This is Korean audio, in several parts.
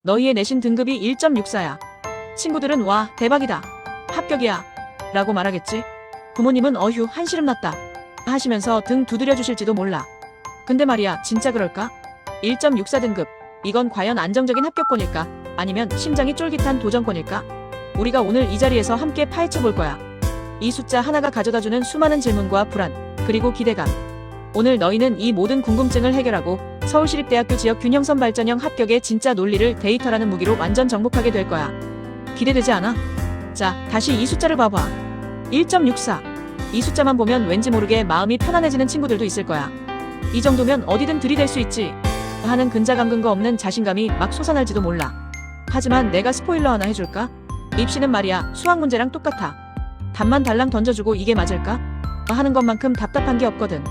너희의 내신 등급이 1.64야. 친구들은 와, 대박이다. 합격이야. 라고 말하겠지. 부모님은 어휴, 한시름 났다. 하시면서 등 두드려 주실지도 몰라. 근데 말이야, 진짜 그럴까? 1.64 등급. 이건 과연 안정적인 합격권일까? 아니면 심장이 쫄깃한 도전권일까? 우리가 오늘 이 자리에서 함께 파헤쳐 볼 거야. 이 숫자 하나가 가져다주는 수많은 질문과 불안, 그리고 기대감. 오늘 너희는 이 모든 궁금증을 해결하고 서울시립대학교 지역 균형선 발전형 합격의 진짜 논리를 데이터라는 무기로 완전 정복하게 될 거야. 기대되지 않아? 자, 다시 이 숫자를 봐봐. 1.64. 이 숫자만 보면 왠지 모르게 마음이 편안해지는 친구들도 있을 거야. 이 정도면 어디든 들이댈 수 있지 하는 근자감 근거 없는 자신감이 막 솟아날지도 몰라. 하지만 내가 스포일러 하나 해줄까? 입시는 말이야, 수학 문제랑 똑같아. 답만 달랑 던져주고 이게 맞을까? 하는 것만큼 답답한 게 없거든.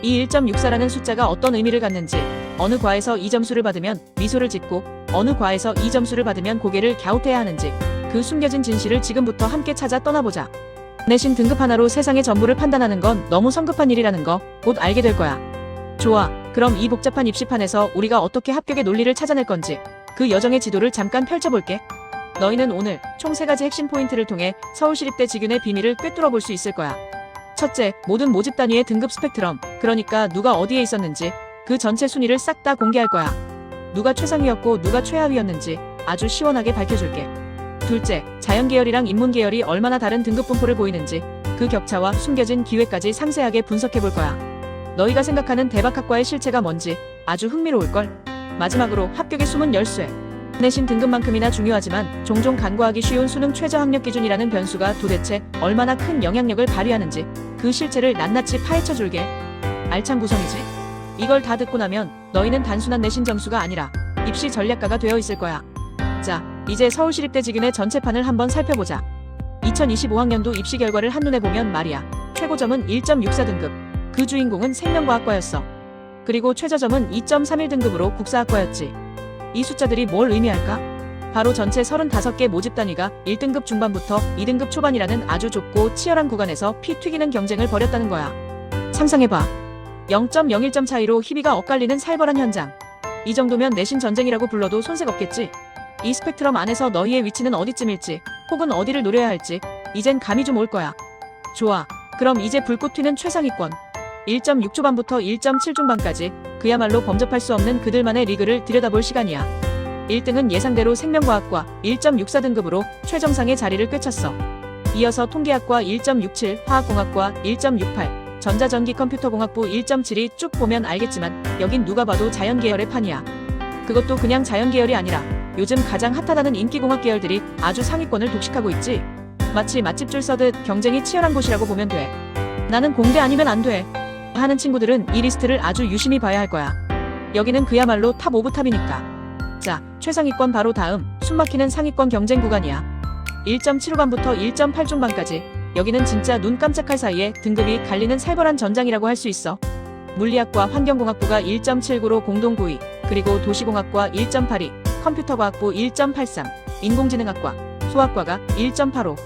이 1.64라는 숫자가 어떤 의미를 갖는지, 어느 과에서 이 점수를 받으면 미소를 짓고 어느 과에서 이 점수를 받으면 고개를 갸웃해야 하는지, 그 숨겨진 진실을 지금부터 함께 찾아 떠나보자. 내신 등급 하나로 세상의 전부를 판단하는 건 너무 성급한 일이라는 거 곧 알게 될 거야. 좋아, 그럼 이 복잡한 입시판에서 우리가 어떻게 합격의 논리를 찾아낼 건지 그 여정의 지도를 잠깐 펼쳐볼게. 너희는 오늘 총 3가지 핵심 포인트를 통해 서울시립대 직윤의 비밀을 꿰뚫어 볼 수 있을 거야. 첫째, 모든 모집 단위의 등급 스펙트럼, 그러니까 누가 어디에 있었는지 그 전체 순위를 싹 다 공개할 거야. 누가 최상위였고 누가 최하위였는지 아주 시원하게 밝혀줄게. 둘째, 자연계열이랑 인문계열이 얼마나 다른 등급 분포를 보이는지 그 격차와 숨겨진 기회까지 상세하게 분석해 볼 거야. 너희가 생각하는 대박학과의 실체가 뭔지 아주 흥미로울걸. 마지막으로 합격의 숨은 열쇠. 내신 등급만큼이나 중요하지만 종종 간과하기 쉬운 수능 최저 학력 기준이라는 변수가 도대체 얼마나 큰 영향력을 발휘하는지 그 실체를 낱낱이 파헤쳐 줄게. 알찬 구성이지? 이걸 다 듣고 나면 너희는 단순한 내신 점수가 아니라 입시 전략가가 되어 있을 거야. 자, 이제 서울시립대 직윤의 전체판을 한번 살펴보자. 2025학년도 입시 결과를 한눈에 보면 말이야, 최고점은 1.64 등급. 그 주인공은 생명과학과였어. 그리고 최저점은 2.31 등급으로 국사학과였지. 이 숫자들이 뭘 의미할까? 바로 전체 35개 모집 단위가 1등급 중반부터 2등급 초반이라는 아주 좁고 치열한 구간에서 피 튀기는 경쟁을 벌였다는 거야. 상상해봐. 0.01점 차이로 희비가 엇갈리는 살벌한 현장. 이 정도면 내신 전쟁이라고 불러도 손색 없겠지? 이 스펙트럼 안에서 너희의 위치는 어디쯤일지, 혹은 어디를 노려야 할지 이젠 감이 좀 올 거야. 좋아, 그럼 이제 불꽃 튀는 최상위권 1.6 초반부터 1.7 중반까지 그야말로 범접할 수 없는 그들만의 리그를 들여다볼 시간이야. 1등은 예상대로 생명과학과 1.64 등급으로 최정상의 자리를 꿰찼어. 이어서 통계학과 1.67, 화학공학과 1.68, 전자전기컴퓨터공학부 1.72 쭉 보면 알겠지만 여긴 누가 봐도 자연계열의 판이야. 그것도 그냥 자연계열이 아니라 요즘 가장 핫하다는 인기공학 계열들이 아주 상위권을 독식하고 있지. 마치 맛집 줄 서듯 경쟁이 치열한 곳이라고 보면 돼. 나는 공대 아니면 안 돼 하는 친구들은 이 리스트를 아주 유심히 봐야 할 거야. 여기는 그야말로 탑 오브 탑이니까. 자, 최상위권 바로 다음 숨막히는 상위권 경쟁 구간이야. 1.75반부터 1.8 중반까지 여기는 진짜 눈 깜짝할 사이에 등급이 갈리는 살벌한 전장이라고 할 수 있어. 물리학과 환경공학부가 1.79로 공동 9위, 그리고 도시공학과 1.82, 컴퓨터과학부 1.83, 인공지능학과, 소학과가 1.85.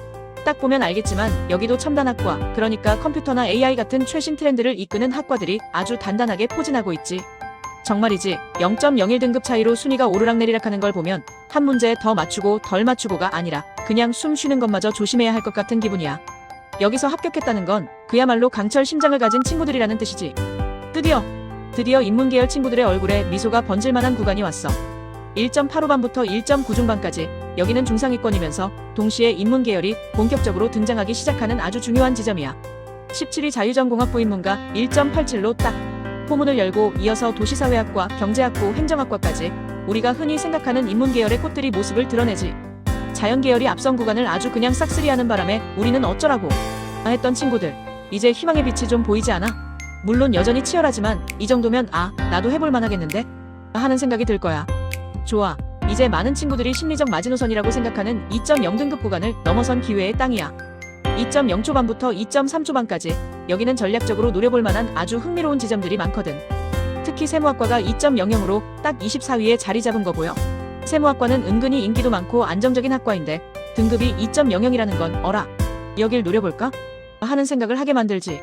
딱 보면 알겠지만 여기도 첨단학과, 그러니까 컴퓨터나 AI 같은 최신 트렌드를 이끄는 학과들이 아주 단단하게 포진하고 있지. 정말이지 0.01 등급 차이로 순위가 오르락내리락하는 걸 보면 한 문제 더 맞추고 덜 맞추고가 아니라 그냥 숨 쉬는 것마저 조심해야 할 것 같은 기분이야. 여기서 합격했다는 건 그야말로 강철 심장을 가진 친구들이라는 뜻이지. 드디어 인문계열 친구들의 얼굴에 미소가 번질만한 구간이 왔어. 1.85반부터 1.9 중반까지 여기는 중상위권이면서 동시에 인문계열이 본격적으로 등장하기 시작하는 아주 중요한 지점이야. 17위 자유전공학부 인문가 1.87로 딱 포문을 열고 이어서 도시사회학과, 경제학부, 행정학과까지 우리가 흔히 생각하는 인문계열의 꽃들이 모습을 드러내지. 자연계열이 앞선 구간을 아주 그냥 싹쓸이하는 바람에 우리는 어쩌라고 했던 친구들, 이제 희망의 빛이 좀 보이지 않아? 물론 여전히 치열하지만 이 정도면 나도 해볼 만하겠는데? 하는 생각이 들 거야. 좋아, 이제 많은 친구들이 심리적 마지노선이라고 생각하는 2.0 등급 구간을 넘어선 기회의 땅이야. 2.0 초반부터 2.3 초반까지 여기는 전략적으로 노려볼 만한 아주 흥미로운 지점들이 많거든. 특히 세무학과가 2.00으로 딱 24위에 자리 잡은 거 보여. 세무학과는 은근히 인기도 많고 안정적인 학과인데 등급이 2.00이라는 건 어라, 여길 노려볼까? 하는 생각을 하게 만들지.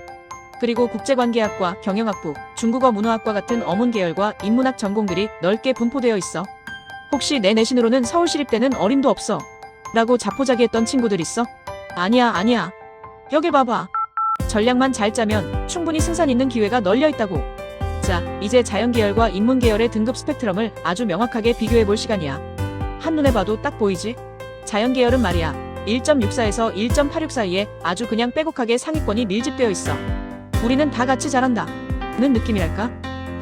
그리고 국제관계학과, 경영학부, 중국어 문화학과 같은 어문 계열과 인문학 전공들이 넓게 분포되어 있어. 혹시 내 내신으로는 서울시립대는 어림도 없어 라고 자포자기했던 친구들 있어? 아니야. 여길 봐봐. 전략만 잘 짜면 충분히 승산 있는 기회가 널려 있다고. 자, 이제 자연계열과 인문계열의 등급 스펙트럼을 아주 명확하게 비교해볼 시간이야. 한눈에 봐도 딱 보이지? 자연계열은 말이야 1.64에서 1.86 사이에 아주 그냥 빼곡하게 상위권이 밀집되어 있어. 우리는 다 같이 잘한다 는 느낌이랄까?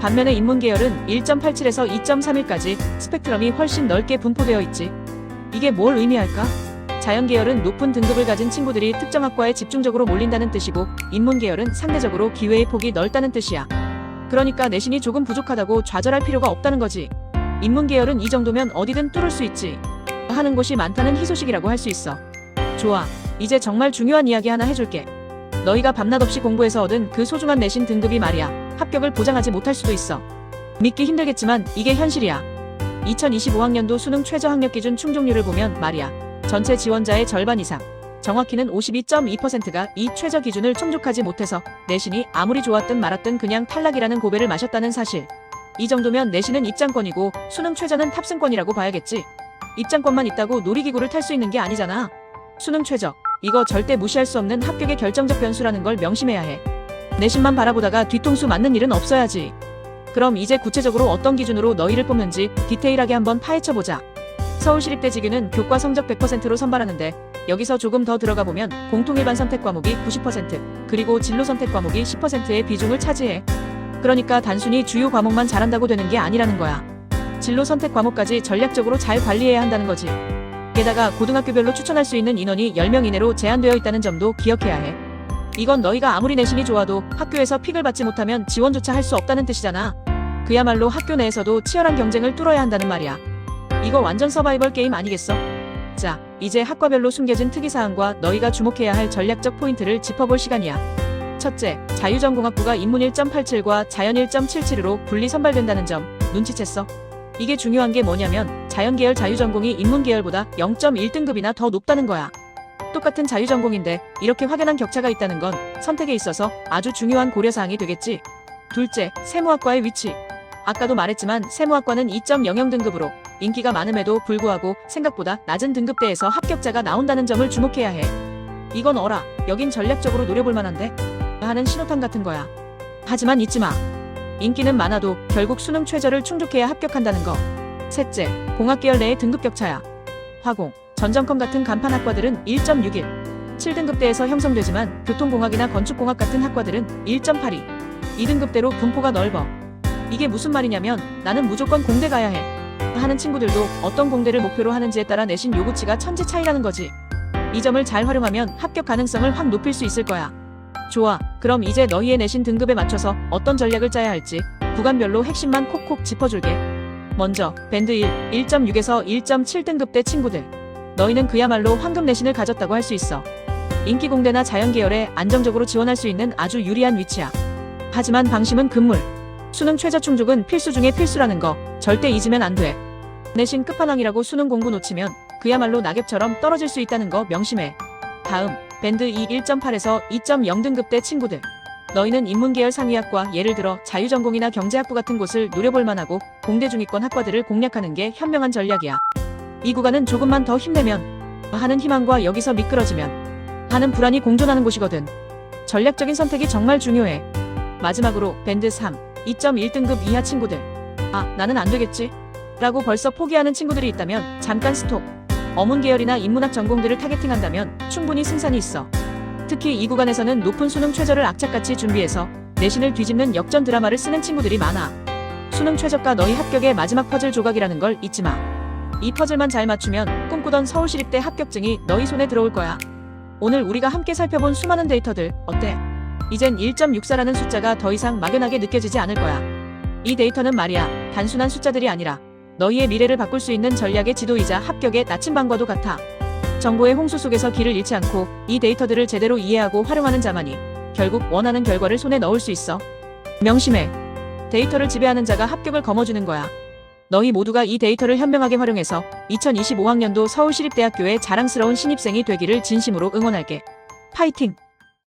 반면에 인문계열은 1.87에서 2.31까지 스펙트럼이 훨씬 넓게 분포되어 있지. 이게 뭘 의미할까? 자연계열은 높은 등급을 가진 친구들이 특정 학과에 집중적으로 몰린다는 뜻이고, 인문계열은 상대적으로 기회의 폭이 넓다는 뜻이야. 그러니까 내신이 조금 부족하다고 좌절할 필요가 없다는 거지. 인문계열은 이 정도면 어디든 뚫을 수 있지 하는 곳이 많다는 희소식이라고 할 수 있어. 좋아, 이제 정말 중요한 이야기 하나 해줄게. 너희가 밤낮 없이 공부해서 얻은 그 소중한 내신 등급이 말이야 합격을 보장하지 못할 수도 있어. 믿기 힘들겠지만 이게 현실이야. 2025학년도 수능 최저 학력 기준 충족률을 보면 말이야 전체 지원자의 절반 이상, 정확히는 52.2%가 이 최저 기준을 충족하지 못해서 내신이 아무리 좋았든 말았든 그냥 탈락이라는 고배를 마셨다는 사실. 이 정도면 내신은 입장권이고 수능 최저는 탑승권이라고 봐야겠지. 입장권만 있다고 놀이기구를 탈 수 있는 게 아니잖아. 수능 최저, 이거 절대 무시할 수 없는 합격의 결정적 변수라는 걸 명심해야 해. 내신만 바라보다가 뒤통수 맞는 일은 없어야지. 그럼 이제 구체적으로 어떤 기준으로 너희를 뽑는지 디테일하게 한번 파헤쳐보자. 서울시립대 지규는 교과 성적 100%로 선발하는데, 여기서 조금 더 들어가 보면 공통일반 선택 과목이 90%, 그리고 진로 선택 과목이 10%의 비중을 차지해. 그러니까 단순히 주요 과목만 잘한다고 되는 게 아니라는 거야. 진로 선택 과목까지 전략적으로 잘 관리해야 한다는 거지. 게다가 고등학교별로 추천할 수 있는 인원이 10명 이내로 제한되어 있다는 점도 기억해야 해. 이건 너희가 아무리 내신이 좋아도 학교에서 픽을 받지 못하면 지원조차 할 수 없다는 뜻이잖아. 그야말로 학교 내에서도 치열한 경쟁을 뚫어야 한다는 말이야. 이거 완전 서바이벌 게임 아니겠어? 자, 이제 학과별로 숨겨진 특이사항과 너희가 주목해야 할 전략적 포인트를 짚어볼 시간이야. 첫째, 자유전공학부가 인문 1.87과 자연 1.77으로 분리 선발된다는 점 눈치챘어? 이게 중요한 게 뭐냐면 자연계열 자유전공이 인문계열보다 0.1등급이나 더 높다는 거야. 똑같은 자유전공인데 이렇게 확연한 격차가 있다는 건 선택에 있어서 아주 중요한 고려사항이 되겠지. 둘째, 세무학과의 위치. 아까도 말했지만 세무학과는 2.00등급으로 인기가 많음에도 불구하고 생각보다 낮은 등급대에서 합격자가 나온다는 점을 주목해야 해. 이건 어라, 여긴 전략적으로 노려볼 만한데? 하는 신호탄 같은 거야. 하지만 잊지 마. 인기는 많아도 결국 수능 최저를 충족해야 합격한다는 거. 셋째, 공학계열 내의 등급 격차야. 화공, 전전컴 같은 간판 학과들은 1.61, 7등급대에서 형성되지만 교통공학이나 건축공학 같은 학과들은 1.82, 2등급대로 분포가 넓어. 이게 무슨 말이냐면 나는 무조건 공대 가야 해 하는 친구들도 어떤 공대를 목표로 하는지에 따라 내신 요구치가 천지 차이라는 거지. 이 점을 잘 활용하면 합격 가능성을 확 높일 수 있을 거야. 좋아, 그럼 이제 너희의 내신 등급에 맞춰서 어떤 전략을 짜야 할지 구간별로 핵심만 콕콕 짚어줄게. 먼저 밴드 1, 1.6에서 1.7등급대 친구들. 너희는 그야말로 황금 내신을 가졌다고 할 수 있어. 인기 공대나 자연계열에 안정적으로 지원할 수 있는 아주 유리한 위치야. 하지만 방심은 금물. 수능 최저 충족은 필수 중에 필수라는 거 절대 잊으면 안 돼. 내신 끝판왕이라고 수능 공부 놓치면 그야말로 낙엽처럼 떨어질 수 있다는 거 명심해. 다음, 밴드 2 1.8에서 2.0등급대 친구들. 너희는 인문계열 상위학과, 예를 들어 자유전공이나 경제학부 같은 곳을 노려볼 만하고 공대 중위권 학과들을 공략하는 게 현명한 전략이야. 이 구간은 조금만 더 힘내면 하는 희망과 여기서 미끄러지면 하는 불안이 공존하는 곳이거든. 전략적인 선택이 정말 중요해. 마지막으로 밴드 3, 2.1등급 이하 친구들. 아, 나는 안 되겠지 라고 벌써 포기하는 친구들이 있다면 잠깐 스톱. 어문계열이나 인문학 전공들을 타겟팅한다면 충분히 승산이 있어. 특히 이 구간에서는 높은 수능 최저를 악착같이 준비해서 내신을 뒤집는 역전 드라마를 쓰는 친구들이 많아. 수능 최저가 너희 합격의 마지막 퍼즐 조각이라는 걸 잊지 마. 이 퍼즐만 잘 맞추면 꿈꾸던 서울시립대 합격증이 너희 손에 들어올 거야. 오늘 우리가 함께 살펴본 수많은 데이터들 어때? 이젠 1.64라는 숫자가 더 이상 막연하게 느껴지지 않을 거야. 이 데이터는 말이야 단순한 숫자들이 아니라 너희의 미래를 바꿀 수 있는 전략의 지도이자 합격의 나침반과도 같아. 정보의 홍수 속에서 길을 잃지 않고 이 데이터들을 제대로 이해하고 활용하는 자만이 결국 원하는 결과를 손에 넣을 수 있어. 명심해. 데이터를 지배하는 자가 합격을 거머쥐는 거야. 너희 모두가 이 데이터를 현명하게 활용해서 2025학년도 서울시립대학교의 자랑스러운 신입생이 되기를 진심으로 응원할게. 파이팅!